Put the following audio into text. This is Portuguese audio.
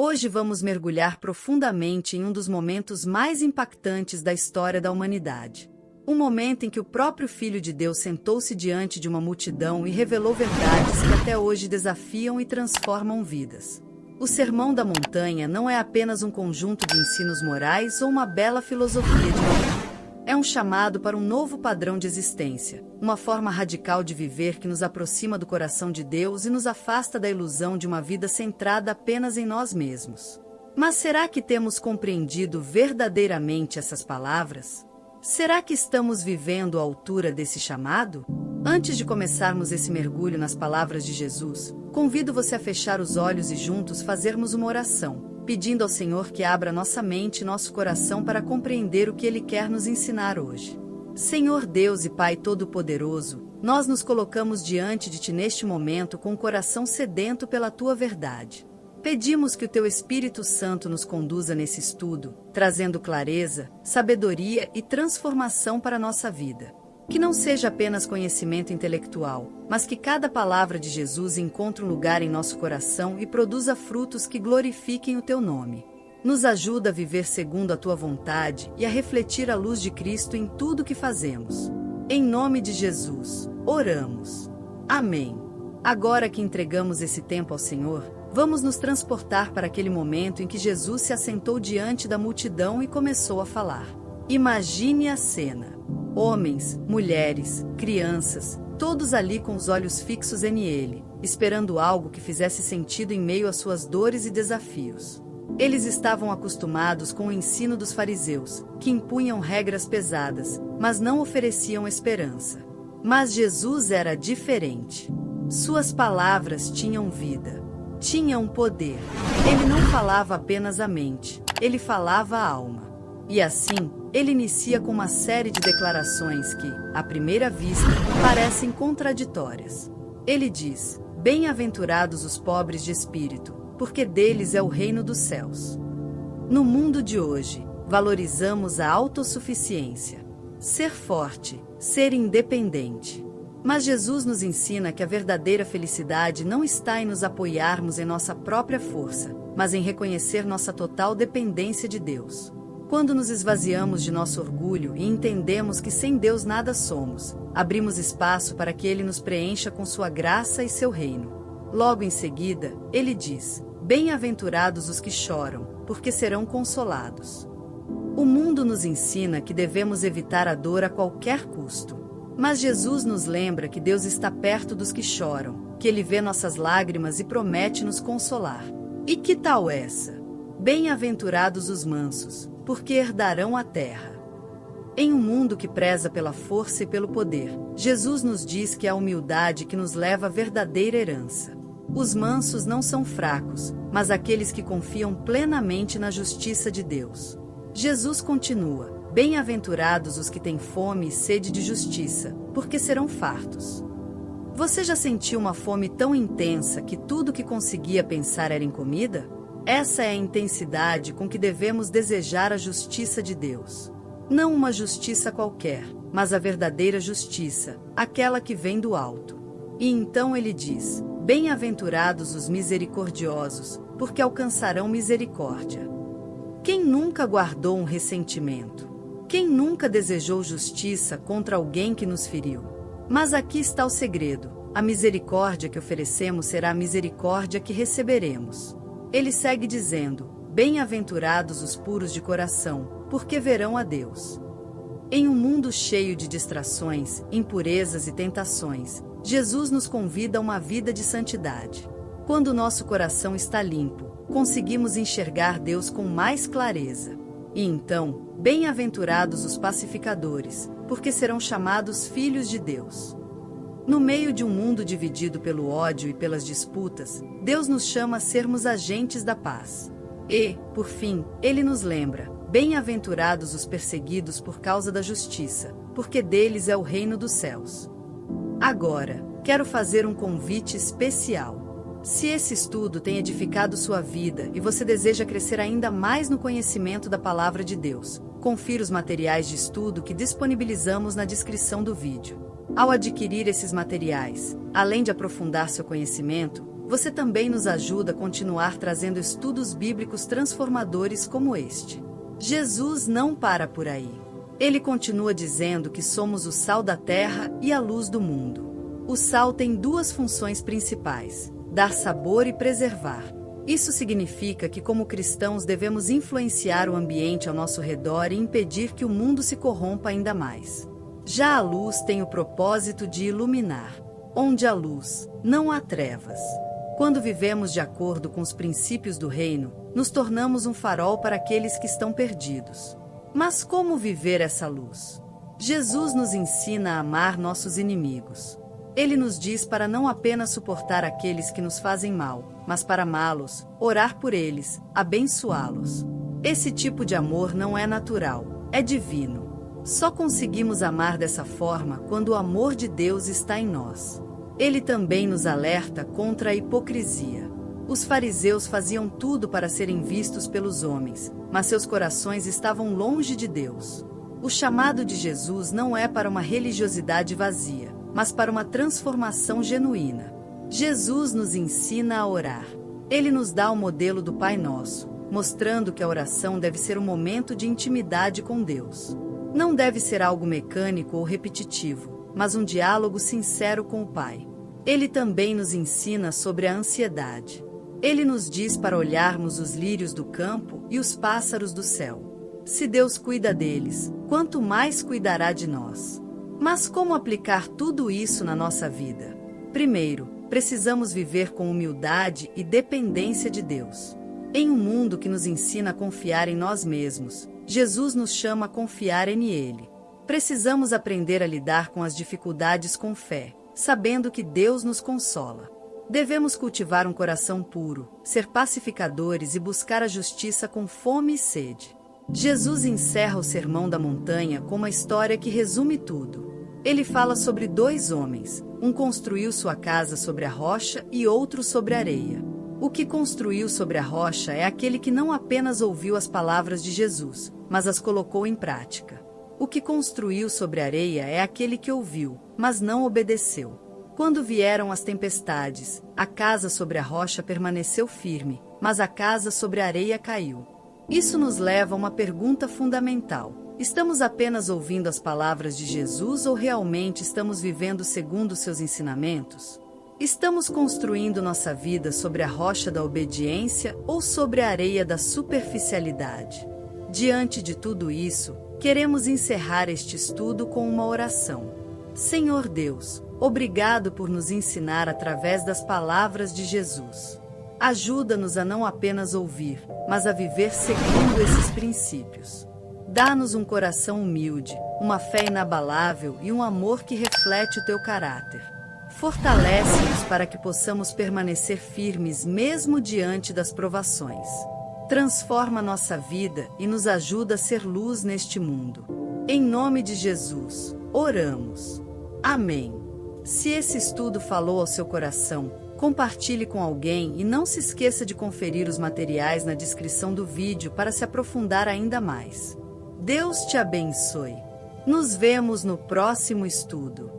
Hoje vamos mergulhar profundamente em um dos momentos mais impactantes da história da humanidade. Um momento em que o próprio Filho de Deus sentou-se diante de uma multidão e revelou verdades que até hoje desafiam e transformam vidas. O Sermão da Montanha não é apenas um conjunto de ensinos morais ou uma bela filosofia de vida. É um chamado para um novo padrão de existência, uma forma radical de viver que nos aproxima do coração de Deus e nos afasta da ilusão de uma vida centrada apenas em nós mesmos. Mas será que temos compreendido verdadeiramente essas palavras? Será que estamos vivendo à altura desse chamado? Antes de começarmos esse mergulho nas palavras de Jesus, convido você a fechar os olhos e juntos fazermos uma oração, pedindo ao Senhor que abra nossa mente e nosso coração para compreender o que Ele quer nos ensinar hoje. Senhor Deus e Pai Todo-Poderoso, nós nos colocamos diante de Ti neste momento com o coração sedento pela Tua verdade. Pedimos que o Teu Espírito Santo nos conduza nesse estudo, trazendo clareza, sabedoria e transformação para a nossa vida. Que não seja apenas conhecimento intelectual, mas que cada palavra de Jesus encontre um lugar em nosso coração e produza frutos que glorifiquem o Teu nome. Nos ajuda a viver segundo a Tua vontade e a refletir a luz de Cristo em tudo que fazemos. Em nome de Jesus, oramos. Amém. Agora que entregamos esse tempo ao Senhor, vamos nos transportar para aquele momento em que Jesus se assentou diante da multidão e começou a falar. Imagine a cena. Homens, mulheres, crianças, todos ali com os olhos fixos nele, esperando algo que fizesse sentido em meio às suas dores e desafios. Eles estavam acostumados com o ensino dos fariseus, que impunham regras pesadas, mas não ofereciam esperança. Mas Jesus era diferente. Suas palavras tinham vida. Tinham poder. Ele não falava apenas a mente, ele falava a alma. E assim, ele inicia com uma série de declarações que, à primeira vista, parecem contraditórias. Ele diz: "Bem-aventurados os pobres de espírito, porque deles é o reino dos céus." No mundo de hoje, valorizamos a autossuficiência, ser forte, ser independente. Mas Jesus nos ensina que a verdadeira felicidade não está em nos apoiarmos em nossa própria força, mas em reconhecer nossa total dependência de Deus. Quando nos esvaziamos de nosso orgulho e entendemos que sem Deus nada somos, abrimos espaço para que Ele nos preencha com sua graça e seu reino. Logo em seguida, Ele diz: "Bem-aventurados os que choram, porque serão consolados." O mundo nos ensina que devemos evitar a dor a qualquer custo. Mas Jesus nos lembra que Deus está perto dos que choram, que Ele vê nossas lágrimas e promete nos consolar. E que tal essa? Bem-aventurados os mansos, porque herdarão a terra. Em um mundo que preza pela força e pelo poder, Jesus nos diz que é a humildade que nos leva à verdadeira herança. Os mansos não são fracos, mas aqueles que confiam plenamente na justiça de Deus. Jesus continua: "Bem-aventurados os que têm fome e sede de justiça, porque serão fartos." Você já sentiu uma fome tão intensa que tudo que conseguia pensar era em comida? Essa é a intensidade com que devemos desejar a justiça de Deus. Não uma justiça qualquer, mas a verdadeira justiça, aquela que vem do alto. E então ele diz: "Bem-aventurados os misericordiosos, porque alcançarão misericórdia." Quem nunca guardou um ressentimento? Quem nunca desejou justiça contra alguém que nos feriu? Mas aqui está o segredo: a misericórdia que oferecemos será a misericórdia que receberemos. Ele segue dizendo: "Bem-aventurados os puros de coração, porque verão a Deus." Em um mundo cheio de distrações, impurezas e tentações, Jesus nos convida a uma vida de santidade. Quando nosso coração está limpo, conseguimos enxergar Deus com mais clareza. E então, bem-aventurados os pacificadores, porque serão chamados filhos de Deus. No meio de um mundo dividido pelo ódio e pelas disputas, Deus nos chama a sermos agentes da paz. E, por fim, Ele nos lembra: "Bem-aventurados os perseguidos por causa da justiça, porque deles é o reino dos céus." Agora, quero fazer um convite especial. Se esse estudo tem edificado sua vida e você deseja crescer ainda mais no conhecimento da Palavra de Deus, confira os materiais de estudo que disponibilizamos na descrição do vídeo. Ao adquirir esses materiais, além de aprofundar seu conhecimento, você também nos ajuda a continuar trazendo estudos bíblicos transformadores como este. Jesus não para por aí. Ele continua dizendo que somos o sal da terra e a luz do mundo. O sal tem duas funções principais: dar sabor e preservar. Isso significa que, como cristãos, devemos influenciar o ambiente ao nosso redor e impedir que o mundo se corrompa ainda mais. Já a luz tem o propósito de iluminar. Onde há luz, não há trevas. Quando vivemos de acordo com os princípios do reino, nos tornamos um farol para aqueles que estão perdidos. Mas como viver essa luz? Jesus nos ensina a amar nossos inimigos. Ele nos diz para não apenas suportar aqueles que nos fazem mal, mas para amá-los, orar por eles, abençoá-los. Esse tipo de amor não é natural, é divino. Só conseguimos amar dessa forma quando o amor de Deus está em nós. Ele também nos alerta contra a hipocrisia. Os fariseus faziam tudo para serem vistos pelos homens, mas seus corações estavam longe de Deus. O chamado de Jesus não é para uma religiosidade vazia, mas para uma transformação genuína. Jesus nos ensina a orar. Ele nos dá o modelo do Pai Nosso, mostrando que a oração deve ser um momento de intimidade com Deus. Não deve ser algo mecânico ou repetitivo, mas um diálogo sincero com o Pai. Ele também nos ensina sobre a ansiedade. Ele nos diz para olharmos os lírios do campo e os pássaros do céu. Se Deus cuida deles, quanto mais cuidará de nós. Mas como aplicar tudo isso na nossa vida? Primeiro, precisamos viver com humildade e dependência de Deus. Em um mundo que nos ensina a confiar em nós mesmos, Jesus nos chama a confiar em Ele. Precisamos aprender a lidar com as dificuldades com fé, sabendo que Deus nos consola. Devemos cultivar um coração puro, ser pacificadores e buscar a justiça com fome e sede. Jesus encerra o Sermão da Montanha com uma história que resume tudo. Ele fala sobre dois homens, um construiu sua casa sobre a rocha e outro sobre a areia. O que construiu sobre a rocha é aquele que não apenas ouviu as palavras de Jesus, mas as colocou em prática. O que construiu sobre a areia é aquele que ouviu, mas não obedeceu. Quando vieram as tempestades, a casa sobre a rocha permaneceu firme, mas a casa sobre a areia caiu. Isso nos leva a uma pergunta fundamental. Estamos apenas ouvindo as palavras de Jesus ou realmente estamos vivendo segundo seus ensinamentos? Estamos construindo nossa vida sobre a rocha da obediência ou sobre a areia da superficialidade? Diante de tudo isso, queremos encerrar este estudo com uma oração. Senhor Deus, obrigado por nos ensinar através das palavras de Jesus. Ajuda-nos a não apenas ouvir, mas a viver segundo esses princípios. Dá-nos um coração humilde, uma fé inabalável e um amor que reflete o teu caráter. Fortalece-nos para que possamos permanecer firmes mesmo diante das provações. Transforma nossa vida e nos ajuda a ser luz neste mundo. Em nome de Jesus, oramos. Amém. Se esse estudo falou ao seu coração, compartilhe com alguém e não se esqueça de conferir os materiais na descrição do vídeo para se aprofundar ainda mais. Deus te abençoe. Nos vemos no próximo estudo.